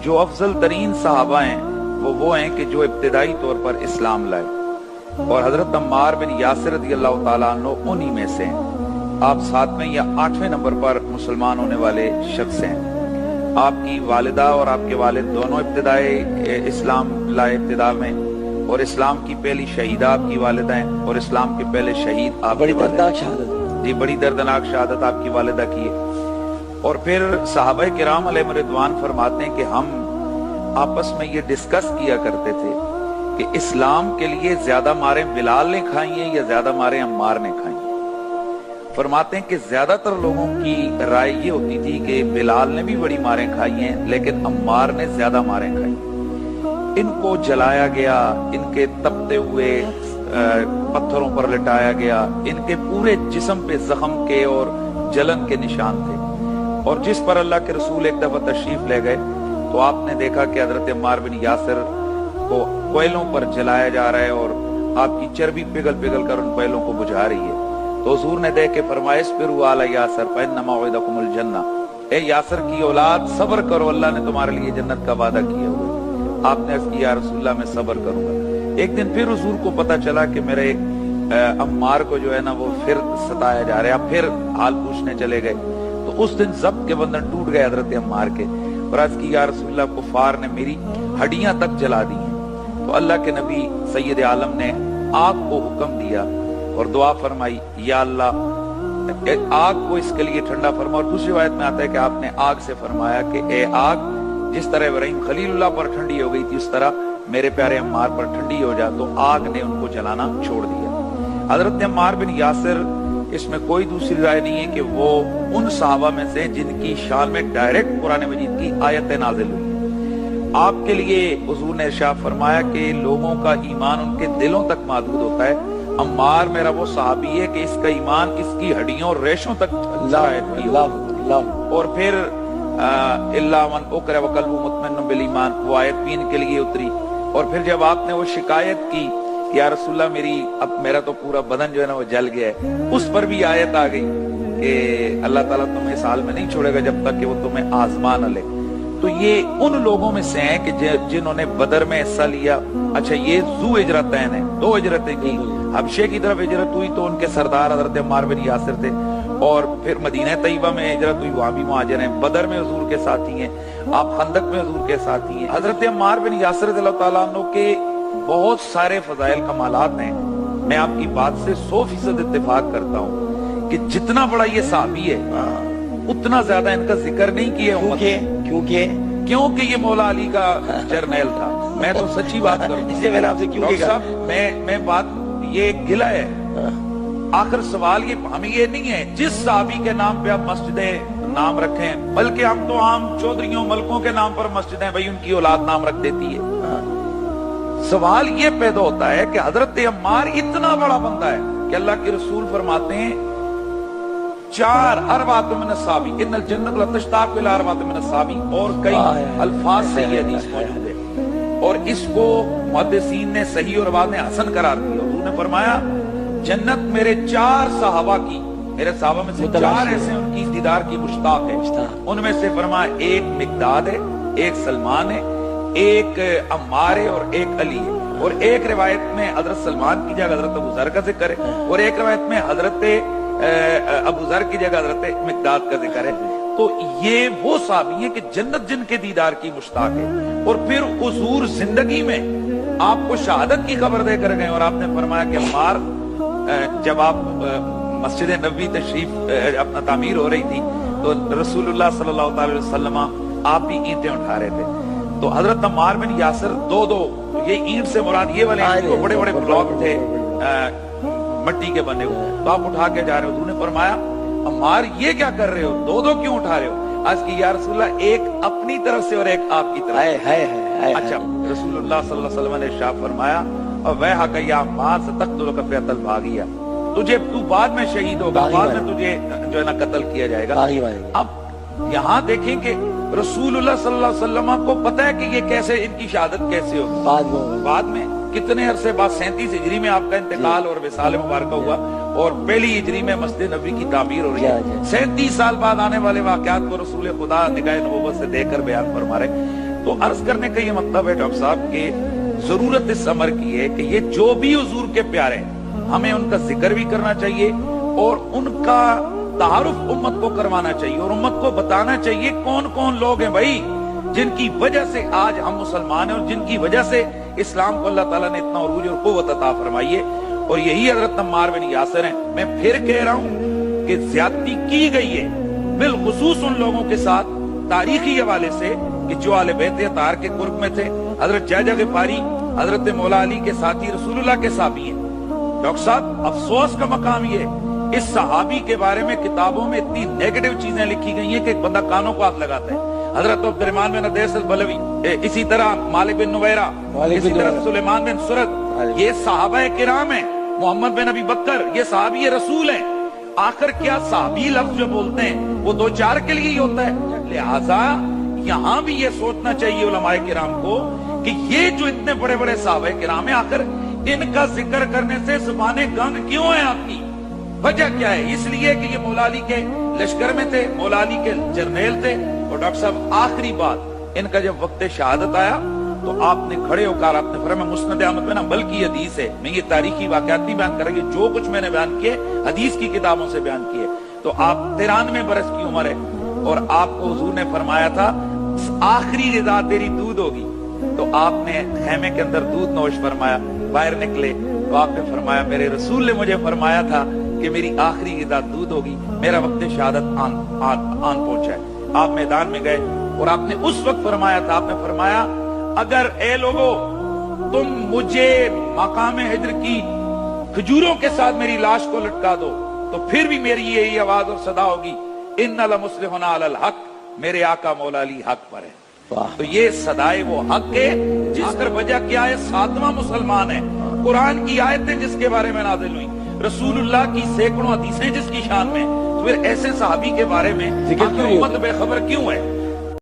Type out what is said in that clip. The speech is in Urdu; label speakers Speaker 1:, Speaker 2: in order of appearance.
Speaker 1: جو افضل ترین صحابہ ہیں وہ ہیں کہ جو ابتدائی طور پر اسلام لائے، اور حضرت عمار بن یاسر رضی اللہ تعالیٰ عنہ انہی میں سے ہیں۔ آپ 7ویں یا 8ویں نمبر پر مسلمان ہونے والے شخص ہیں۔ آپ کی والدہ اور آپ کے والد دونوں ابتدائی اسلام لائے ابتدا میں، اور اسلام کی پہلی شہیدہ آپ کی والدہ ہیں، اور اسلام کے پہلے شہید آپ
Speaker 2: بڑی
Speaker 1: کی والدہ
Speaker 2: دردناک شہادت،
Speaker 1: جی بڑی دردناک شہادت آپ کی والدہ کی ہے۔ اور پھر صحابہ کرام علیہ رضوان فرماتے ہیں کہ ہم آپس میں یہ ڈسکس کیا کرتے تھے کہ اسلام کے لیے زیادہ ماریں بلال نے کھائی ہیں یا زیادہ ماریں عمار نے کھائی ہیں۔ فرماتے ہیں کہ زیادہ تر لوگوں کی رائے یہ ہوتی تھی کہ بلال نے بھی بڑی ماریں کھائی ہیں لیکن عمار نے زیادہ ماریں کھائی۔ ان کو جلایا گیا، ان کے تپتے ہوئے پتھروں پر لٹایا گیا، ان کے پورے جسم پہ زخم کے اور جلن کے نشان تھے۔ اور جس پر اللہ کے رسول ایک دفعہ تشریف لے گئے تو آپ نے دیکھا کہ حضرت عمار بن یاسر کو کوئلوں پر جلایا جا رہا ہے اور آپ کی چربی پگھل پگھل کر ان کوئلوں کو بجھا رہی ہے۔ تو حضور نے دیکھ کے فرمایا اصبروا علی یاسر فإن موعدکم الجنہ، اے یاسر کی اولاد صبر کرو، اللہ نے تمہارے لیے جنت کا وعدہ کیا ہوا ہے۔ آپ نے عرض کیا یا رسول اللہ میں صبر کروں گا۔ ایک دن پھر حضور کو پتا چلا کہ میرے ایک عمار کو جو ہے نا وہ پھر ستایا جا رہا ہے، آپ پھر حال پوچھنے چلے گئے۔ تو اس دن ضبط کے بندھن ٹوٹ گئے حضرت عمار کے، اور عرض کی یا رسول اللہ کفار نے میری ہڈیاں تک جلا دی ہیں۔ تو اللہ کے نبی سید عالم نے آگ کو حکم دیا اور دعا فرمائی یا اللہ آگ کو اس کے لیے ٹھنڈا فرما۔ اور دوسری روایت میں آتا ہے کہ آپ نے آگ سے فرمایا کہ اے آگ جس طرح ابراہیم خلیل اللہ پر ٹھنڈی ہو گئی تھی اس طرح میرے پیارے عمار پر ٹھنڈی ہو جا۔ تو آگ نے ان کو جلانا چھوڑ دیا۔ حضرت عمار بن یاسر، اس میں کوئی دوسری رائے نہیں ہے کہ وہ ان صحابہ میں سے جن کی شان میں ڈائریکٹ قرآن مجید کی آیتیں نازل ہوئی۔ آپ کے لیے حضور نے ارشاد فرمایا کہ لوگوں کا ایمان ان کے دلوں تک محدود ہوتا ہے، عمار میرا وہ صحابی ہے کہ اس کا ایمان اس کی ہڈیوں اور ریشوں تک اور پھر الا من اکرہ وقلبہ مطمئن بالایمان وہ آیت بھی ان کے لیے اتری۔ اور پھر جب آپ نے وہ شکایت کی یا رسول اللہ میرا تو پورا بدن جو ہے نا وہ جل گیا ہے، اس پر بھی آیت آ گئی کہ اللہ تعالیٰ تمہیں اس حال میں نہیں چھوڑے گا جب تک کہ وہ تمہیں آزما نہ لے۔ تو یہ ان لوگوں میں سے ہیں کہ جنہوں نے بدر میں حصہ لیا۔ اچھا یہ ذو ہجرتین ہیں، 2 ہجرتیں کی، حبشے کی طرف ہجرت ہوئی تو ان کے سردار حضرت عمار بن یاسر تھے، اور پھر مدینہ طیبہ میں ہجرت ہوئی، وہاں بھی مہاجر ہیں، بدر میں حضور کے ساتھی ہیں، آپ خندق میں حضور کے ساتھی ہیں۔ حضرت عمار بن یاسر رضی اللہ تعالیٰ عنہ کے بہت سارے فضائل کمالات ہیں۔ میں آپ کی بات سے 100% اتفاق کرتا ہوں کہ جتنا بڑا یہ صحابی ہے اتنا زیادہ ان کا ذکر نہیں کیا کیونکہ یہ مولا علی کا جرنیل تھا۔ میں تو سچی بات کروں،
Speaker 2: اسے میں نے آپ سے کیوں کہا،
Speaker 1: میں بات یہ گلہ ہے۔ آخر سوال یہ ہمیں یہ نہیں ہے جس صحابی کے نام پہ آپ مسجدیں نام رکھیں، بلکہ ہم تو عام چودھریوں ملکوں کے نام پر مسجدیں بھائی ان کی اولاد نام رکھ دیتی ہے۔ سوال یہ پیدا ہوتا ہے کہ حضرت عمار اتنا بڑا بندہ ہے کہ اللہ کے رسول فرماتے ہیں 4 اربعۃ من الصحابی ان الجنۃ لتشتاق الی اربعۃ من الصحابی، اور کئی الفاظ سے یہ حدیث موجود ہے، اور اس کو محدثین نے صحیح اور بعض نے حسن قرار دیا۔ حضور نے فرمایا جنت میرے 4 صحابہ کی، میرے صحابہ میں سے 4 ایسے ان کی دیدار کی مشتاق ہے۔ ان میں سے فرمایا ایک مقداد ہے، ایک سلمان ہے، ایک عمار ہے اور ایک علی ہے۔ اور ایک روایت میں حضرت سلمان کی جگہ حضرت ابو ذر کا ذکر ہے، اور ایک روایت میں حضرت ابو ذر کی جگہ حضرت مقداد کا ذکر ہے۔ تو یہ وہ صحابی ہیں کہ جنت جن کے دیدار کی مشتاق ہے۔ اور پھر حضور زندگی میں آپ کو شہادت کی خبر دے کر گئے، اور آپ نے فرمایا کہ عمار جب آپ مسجد نبوی تشریف اپنا تعمیر ہو رہی تھی تو رسول اللہ صلی اللہ علیہ وسلم آپ بھی اینٹیں اٹھا رہے تھے، تو حضرت عمار بن یاسر 2 یہ اینٹ سے مراد یہ والے بڑے بڑے بلاک تھے مٹی کے بنے ہوئے، تو آپ اٹھا کے جا رہے ہو۔ حضور نے فرمایا عمار یہ کیا کر رہے ہو، 2 کیوں اٹھا رہے ہو؟ آج کی یا رسول اللہ ایک اپنی طرف سے اور ایک آپ کی طرف سے۔ اچھا رسول اللہ صلی اللہ علیہ وسلم نے ارشاد فرمایا وَيْحَكَ يَا عَمَّارُ سَتَقْتُلُكَ فِئَةَ الْبَاغِيَةِ، تجھے تو بعد میں شہید ہوگا، بعد میں تجھے جو ہے نا قتل کیا جائے گا۔ اب یہاں دیکھیں کہ رسول اللہ صلی اللہ علیہ وسلم کو پتہ ہے کہ یہ کیسے ان کی شہادت کیسے ہوگی، بعد میں کتنے عرصے بعد 37 ہجری میں آپ کا انتقال اور وصال مبارکہ ہوا، اور پہلی ہجری میں مسجد نبوی کی تعمیر ہو رہی ہے۔ 37 سال بعد آنے والے واقعات کو رسول خدا نگاہ نبوت سے دیکھ کر بیان فرما رہے تو عرض کرنے کا یہ مطلب ہے ڈاکٹر صاحب کہ ضرورت اس امر کی ہے کہ یہ جو بھی حضور کے پیارے ہیں ہمیں ان کا ذکر بھی کرنا چاہیے اور ان کا تعارف امت کو کروانا چاہیے اور امت کو بتانا چاہیے کون کون لوگ ہیں بھائی جن کی وجہ سے آج ہم مسلمان ہیں اور جن کی وجہ سے اسلام کو اللہ تعالیٰ نے اتنا عروج اور قوت عطا فرمائی ہے. اور یہی حضرت عمار بن یاسر ہیں. میں پھر کہہ رہا ہوں کہ زیادتی کی گئی ہے بالخصوص ان لوگوں کے ساتھ تاریخی حوالے سے کہ جو اہل بیت اطہار کے قرب میں تھے. حضرت جعجع غفاری حضرت مولا علی کے ساتھی رسول اللہ کے صحابی ہیں. ڈاکٹر صاحب افسوس کا مقام یہ اس صحابی کے بارے میں کتابوں میں اتنی نیگیٹو چیزیں لکھی گئی ہیں کہ ایک بندہ کانوں کو ہاتھ لگاتا ہے. حضرت عبد الرحمن بن عدیس البلوی، اسی طرح مالک بن نویرہ، اسی طرح سلیمان بن سرد، یہ صحابہ کرام ہیں. محمد بن ابی بکر یہ صحابی رسول ہیں. آخر کیا صحابی لفظ جو بولتے ہیں وہ دو چار کے لیے ہی ہوتا ہے؟ لہذا یہاں بھی یہ سوچنا چاہیے علماء کرام کو کہ یہ جو اتنے بڑے بڑے صحابہ کرام ہیں آخر ان کا ذکر کرنے سے زبانیں گنگ کیوں ہیں آپ کی؟ وجہ کیا ہے؟ اس لیے کہ یہ مولا علی کے لشکر میں تھے، مولا علی کے جرنیل تھے. اور ڈاکٹر صاحب آخری بات، ان کا جب وقت شہادت آیا تو آپ نے کھڑے ہو کر آپ نے فرمایا مسند احمد بن حنبل کی حدیث ہے، میں یہ تاریخی واقعات نہیں بیان کریں گے، جو کچھ میں نے بیان کیے حدیث کی کتابوں سے بیان کیے. تو آپ 93 برس کی عمر ہے اور آپ کو حضور نے فرمایا تھا آخری غذا تیری دودھ ہوگی. تو آپ نے خیمے کے اندر دودھ نوش فرمایا، باہر نکلے تو آپ نے فرمایا میرے رسول نے مجھے فرمایا تھا کہ میری آخری غذا دودھ ہوگی، میرا وقت شہادت آن پہنچا ہے. آپ میدان میں گئے اور آپ نے اس وقت فرمایا تھا، آپ نے فرمایا اگر اے لوگو تم مجھے مقام ہجر کی کھجوروں کے ساتھ میری لاش کو لٹکا دو تو پھر بھی میری یہی آواز اور صدا ہوگی ان لمسلمون علی الحق، میرے آقا مولا علی حق پر ہے. تو یہ صدائے وہ حق ہے جس پر وجہ کیا ہے؟ 7واں مسلمان ہے. قرآن کی آیتیں جس کے بارے میں نازل ہوئی، رسول اللہ کی سینکڑوں حدیثیں جس کی شان میں، تو پھر ایسے صحابی کے بارے میں امت بے خبر کیوں ہے؟